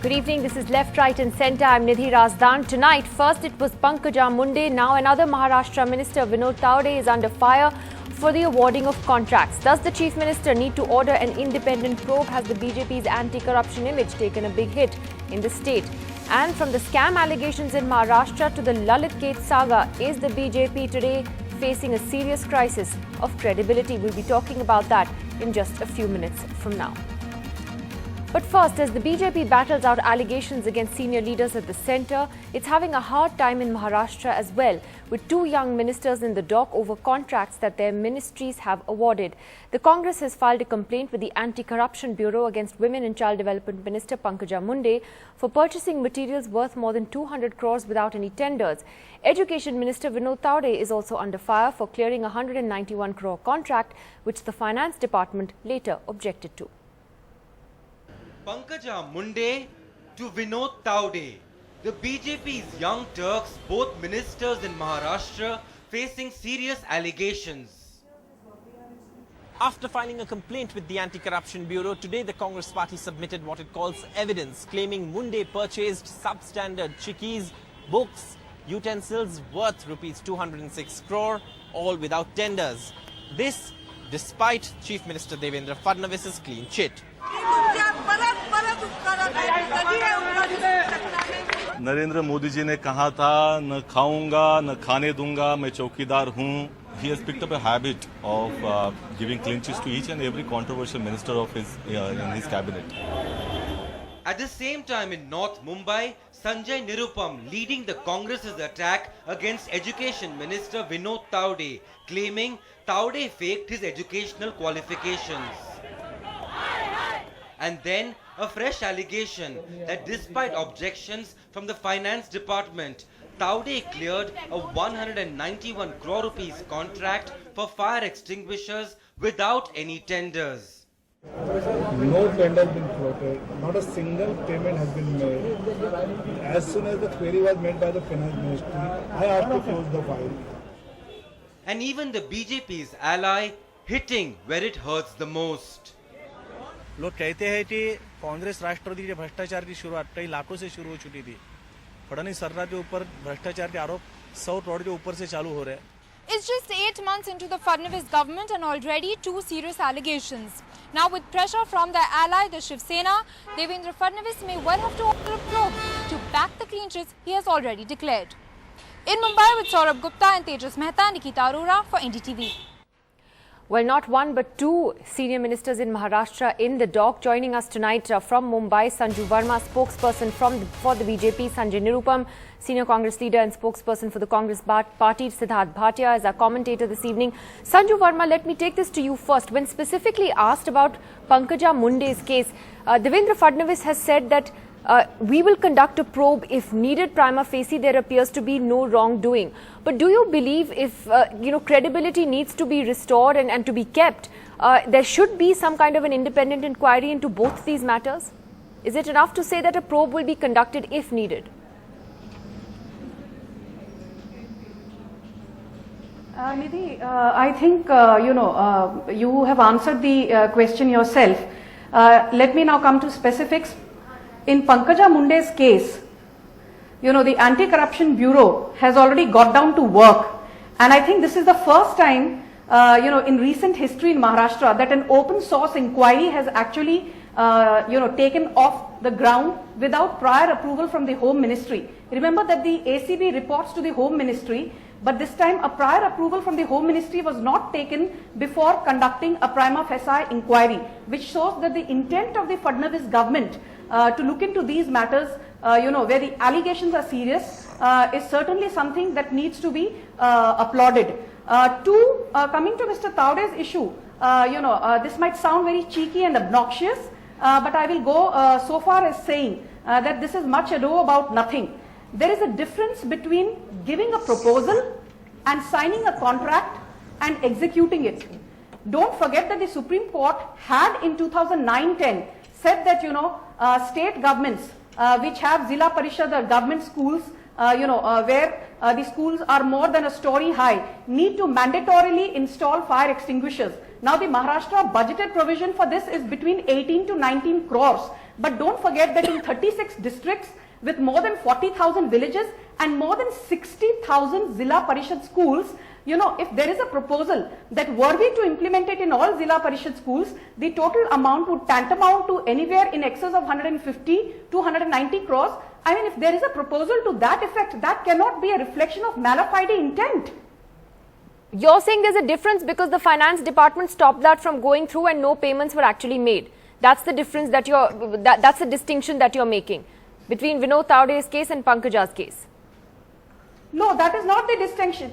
Good evening. This is Left, Right and Centre. I'm Nidhi Razdan. Tonight, first it was Pankaja Munde. Now another Maharashtra Minister, Vinod Taude, is under fire for the awarding of contracts. Does the Chief Minister need to order an independent probe? Has the BJP's anti-corruption image taken a big hit in the state? And from the scam allegations in Maharashtra to the Lalit Kate saga, is the BJP today facing a serious crisis of credibility? We'll be talking about that in just a few minutes from now. But first, as the BJP battles out allegations against senior leaders at the centre, it's having a hard time in Maharashtra as well, with two young ministers in the dock over contracts that their ministries have awarded. The Congress has filed a complaint with the Anti-Corruption Bureau against Women and Child Development Minister Pankaja Munde for purchasing materials worth more than 200 crores without any tenders. Education Minister Vinod Taude is also under fire for clearing a 191 crore contract, which the Finance Department later objected to. Pankaja Munde to Vinod Taude, the BJP's young Turks, both ministers in Maharashtra, facing serious allegations. After filing a complaint with the Anti-Corruption Bureau, today the Congress party submitted what it calls evidence, claiming Munde purchased substandard chikkis, books, utensils worth rupees 206 crore, all without tenders. This despite Chief Minister Devendra Fadnavis's clean chit. Narendra Modi ji ने कहा था न खाऊंगा न खाने दूंगा मैं चौकीदार हूं. He has picked up a habit of giving clean chits to each and every controversial minister of his in his cabinet. At the same time in North Mumbai, Sanjay Nirupam leading the Congress's attack against Education Minister Vinod Taude, claiming Taude faked his educational qualifications. And then a fresh allegation that despite objections from the Finance Department, Taude cleared a 191 crore rupees contract for fire extinguishers without any tenders. No tender has been floated, not a single payment has been made. As soon as the query was made by the Finance Ministry, I asked to close the file. And even the BJP's ally hitting where it hurts the most. लोग कहते हैं कि कांग्रेस राष्ट्रवादी के भ्रष्टाचार की शुरुआत कई लाखों से शुरू हो चुकी थी. फडणवीस सरकार के ऊपर भ्रष्टाचार के आरोप 100 करोड़ के ऊपर से चालू हो रहे हैं. It's just 8 months into the Fadnavis government and already two serious allegations. Now with pressure from their ally, the Shiv Sena, Devendra Fadnavis may well have to order a probe to back the clean chits he has already declared. In Mumbai with Saurabh Gupta and Tejas Mehta, Nikita Arora for NDTV. Well, not one but two senior ministers in Maharashtra in the dock. Joining us tonight from Mumbai, Sanju Verma, spokesperson for the BJP, Sanjay Nirupam, senior Congress leader and spokesperson for the Congress party, Siddharth Bhatia, as our commentator this evening. Sanju Verma, let me take this to you first. When specifically asked about Pankaja Munde's case, Devendra Fadnavis has said that we will conduct a probe if needed. Prima facie, there appears to be no wrongdoing. But do you believe if credibility needs to be restored and to be kept, there should be some kind of an independent inquiry into both these matters? Is it enough to say that a probe will be conducted if needed? Nidhi, I think you have answered the question yourself. Let me now come to specifics. In Pankaja Munde's case, the Anti-Corruption Bureau has already got down to work. And I think this is the first time, in recent history in Maharashtra that an open source inquiry has actually, taken off the ground without prior approval from the Home Ministry. Remember that the ACB reports to the Home Ministry, but this time a prior approval from the Home Ministry was not taken before conducting a prima facie inquiry, which shows that the intent of the Fadnavis government to look into these matters, where the allegations are serious, is certainly something that needs to be applauded. Coming to Mr. Taude's issue, this might sound very cheeky and obnoxious, but I will go so far as saying that this is much ado about nothing. There is a difference between giving a proposal and signing a contract and executing it. Don't forget that the Supreme Court had in 2009-10 said that, state governments which have Zilla Parishad or government schools, where the schools are more than a story high, need to mandatorily install fire extinguishers. Now the Maharashtra budgeted provision for this is between 18 to 19 crores. But don't forget that in 36 districts with more than 40,000 villages and more than 60,000 Zilla Parishad schools, you know, if there is a proposal that were we to implement it in all Zilla Parishad schools, the total amount would tantamount to anywhere in excess of 150 to 190 crores. I mean, if there is a proposal to that effect, that cannot be a reflection of mala fide intent. You're saying there's a difference because the finance department stopped that from going through and no payments were actually made. That's the difference that that's the distinction that you're making between Vinod Tawde's case and Pankaja's case. No, that is not the distinction.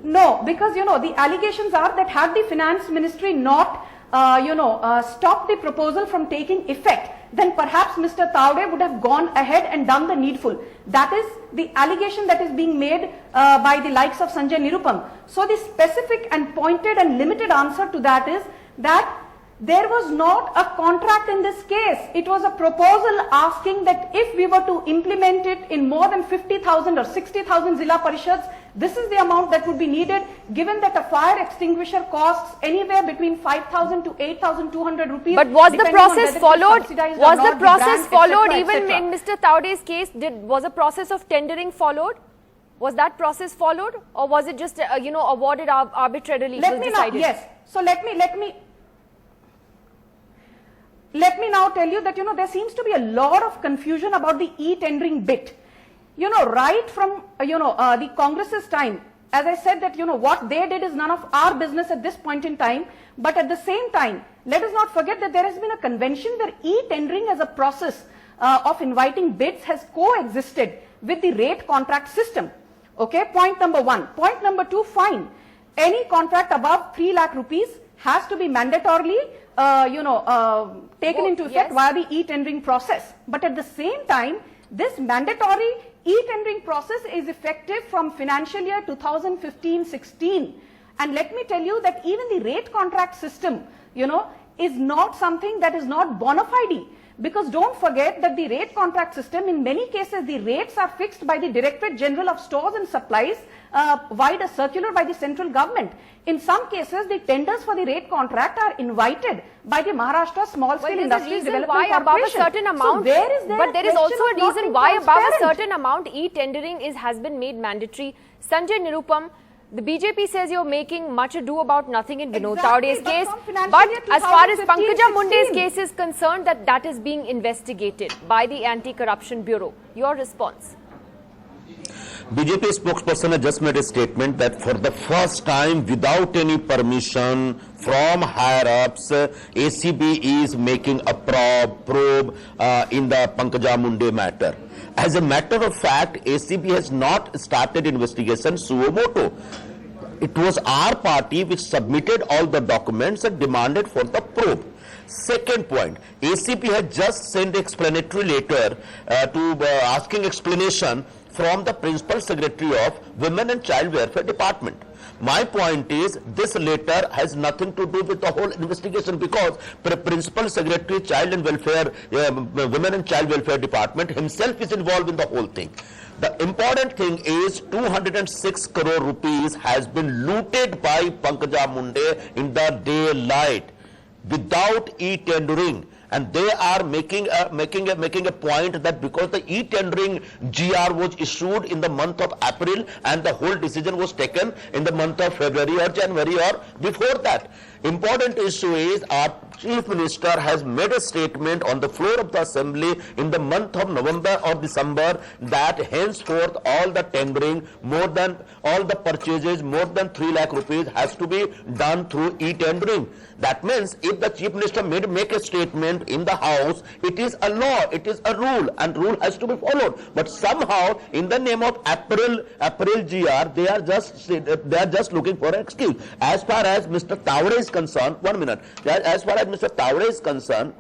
No, because you know the allegations are that had the finance ministry not stopped the proposal from taking effect, then perhaps Mr. Tawde would have gone ahead and done the needful. That is the allegation that is being made by the likes of Sanjay Nirupam. So the specific and pointed and limited answer to that is that there was not a contract in this case. It was a proposal asking that if we were to implement it in more than 50,000 or 60,000 Zilla Parishads, this is the amount that would be needed, given that a fire extinguisher costs anywhere between 5,000 to 8,200 rupees. But was the process followed? Was the process followed even in Mr. Tawde's case? Was a process of tendering followed? Was that process followed, or was it just awarded arbitrarily? Yes. So let me now tell you that there seems to be a lot of confusion about the e-tendering bit. Right from the Congress's time, as I said that what they did is none of our business at this point in time. But at the same time, let us not forget that there has been a convention where e-tendering as a process of inviting bids has coexisted with the rate contract system. Okay, point number one. Point number two, fine. Any contract above 3 lakh rupees has to be mandatorily taken into effect via the e-tendering process. But at the same time, this mandatory e-tendering process is effective from financial year 2015-16. And let me tell you that even the rate contract system, is not something that is not bona fide. Because don't forget that the rate contract system, in many cases, the rates are fixed by the Directorate General of Stores and Supplies via a circular by the central government. In some cases, the tenders for the rate contract are invited by the Maharashtra Small Scale Industries Development Corporation. But there is also a reason why above a certain amount e-tendering has been made mandatory. Sanjay Nirupam, the BJP says you're making much ado about nothing in Vinod Tawde's case. But as far as Pankaja Munde's case is concerned, that is being investigated by the Anti-Corruption Bureau. Your response? BJP spokesperson has just made a statement that for the first time, without any permission from higher-ups, ACB is making a probe in the Pankaja Munde matter. As a matter of fact, ACB has not started investigation suo motu. It was our party which submitted all the documents and demanded for the probe. Second point, ACB had just sent explanatory letter asking explanation from the Principal Secretary of Women and Child Welfare Department. My point is, this letter has nothing to do with the whole investigation because Principal Secretary Child and Welfare, Women and Child Welfare Department himself is involved in the whole thing. The important thing is 206 crore rupees has been looted by Pankaja Munde in the daylight without e-tendering. And they are making a point that because the e-tendering GR was issued in the month of April and the whole decision was taken in the month of February or January or before that. Important issue is our Chief Minister has made a statement on the floor of the Assembly in the month of November or December that henceforth all the tendering, all the purchases more than 3 lakh rupees has to be done through e-tendering. That means if the Chief Minister make a statement in the House, it is a law, it is a rule, and rule has to be followed. But somehow, in the name of April GR, they are just looking for an excuse. As far as Mr. Tawde is concerned, 1 minute. As far as Mr. Tawde is concerned,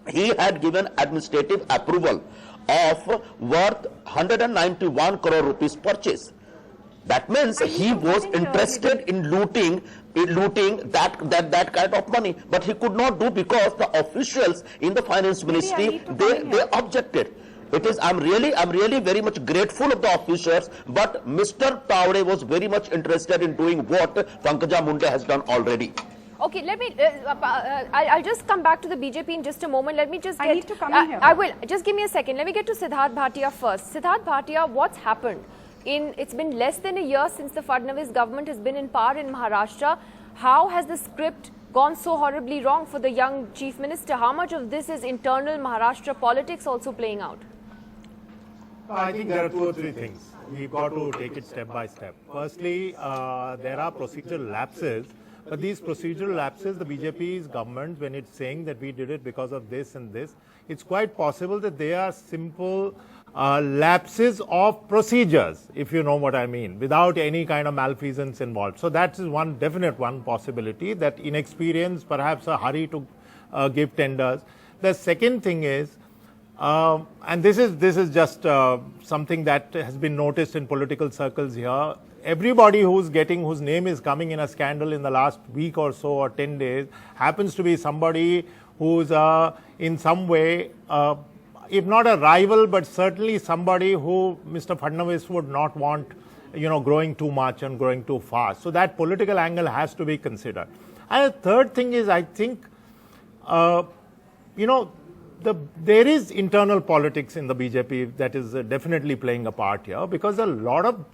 he had given administrative approval of worth 191 crore rupees purchase. That means he was interested in looting that kind of money, but he could not do because the officials in the finance ministry they objected. I'm really very much grateful of the officers, but Mr. Tawde was very much interested in doing what Pankaja Munde has done already. Okay, let me. I'll just come back to the BJP in just a moment. Let me just get. I need to come in here. I will. Just give me a second. Let me get to Siddharth Bhatia first. Siddharth Bhatia, what's happened? It's been less than a year since the Fadnavis government has been in power in Maharashtra. How has the script gone so horribly wrong for the young chief minister? How much of this is internal Maharashtra politics also playing out? I think there are 2 or 3 things. We've got to take it step by step. Firstly, there are procedural lapses. But these procedural lapses, the BJP's government, when it's saying that we did it because of this and this, it's quite possible that they are simple lapses of procedures, if you know what I mean, without any kind of malfeasance involved. So that is one definite possibility, that inexperience, perhaps a hurry to give tenders. The second thing is, and this is just something that has been noticed in political circles here. Everybody whose name is coming in a scandal in the last week or so or 10 days happens to be somebody who's in some way, if not a rival, but certainly somebody who Mr. Fadnavis would not want, growing too much and growing too fast. So that political angle has to be considered. And the third thing is, I think, there is internal politics in the BJP that is definitely playing a part here, because a lot of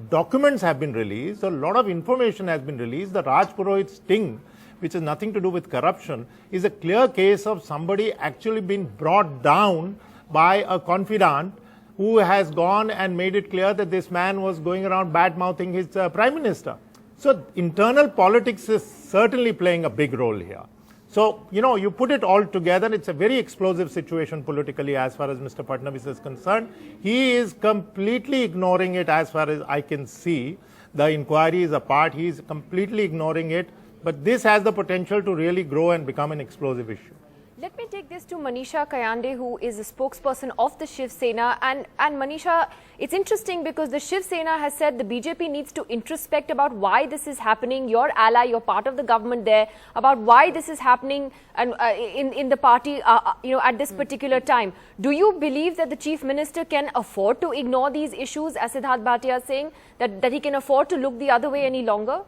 documents have been released, a lot of information has been released. The Raj Purohit sting, which has nothing to do with corruption, is a clear case of somebody actually being brought down by a confidant who has gone and made it clear that this man was going around bad-mouthing his prime minister. So internal politics is certainly playing a big role here. So, you put it all together, it's a very explosive situation politically as far as Mr. Fadnavis is concerned. He is completely ignoring it as far as I can see. The inquiry is apart, he is completely ignoring it. But this has the potential to really grow and become an explosive issue. Let me take this to Manisha Kayande, who is a spokesperson of the Shiv Sena. And Manisha, it's interesting because the Shiv Sena has said the BJP needs to introspect about why this is happening. Your ally, you're part of the government there, about why this is happening and in the party, at this particular time. Do you believe that the Chief Minister can afford to ignore these issues, as Siddharth Bhatia is saying, that he can afford to look the other way any longer?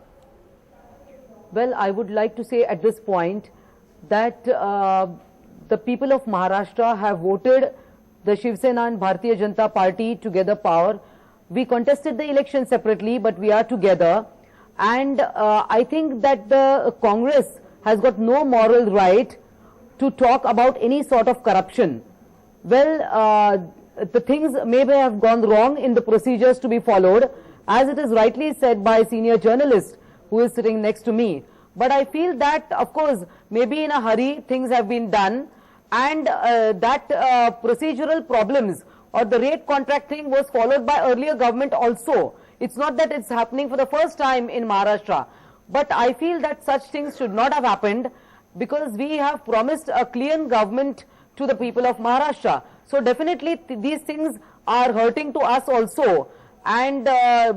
Well, I would like to say at this point that the people of Maharashtra have voted the Shiv Sena and Bharatiya Janata Party together power. We contested the election separately, but we are together. And I think that the Congress has got no moral right to talk about any sort of corruption. Well, the things may have gone wrong in the procedures to be followed, as it is rightly said by a senior journalist who is sitting next to me. But I feel that, of course, maybe in a hurry things have been done, and that procedural problems or the rate contracting was followed by earlier government also. It's not that it's happening for the first time in Maharashtra. But I feel that such things should not have happened, because we have promised a clean government to the people of Maharashtra. So definitely these things are hurting to us also, and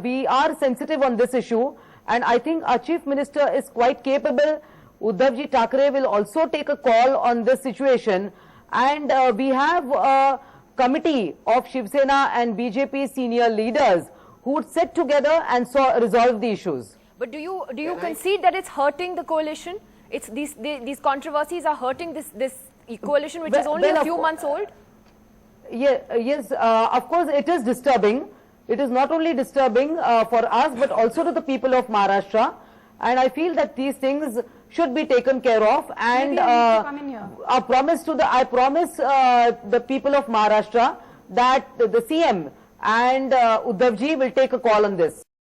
we are sensitive on this issue. And I think our Chief Minister is quite capable. Uddhavji Thackeray will also take a call on this situation. And we have a committee of Shiv Sena and BJP senior leaders who would sit together and resolve the issues. But do you concede that it's hurting the coalition? It's these controversies are hurting this coalition, which is only a few months old? Yes, of course it is disturbing. It is not only disturbing for us, but also to the people of Maharashtra. And I feel that these things should be taken care of. And I promise the people of Maharashtra that the CM and Uddhavji will take a call on this.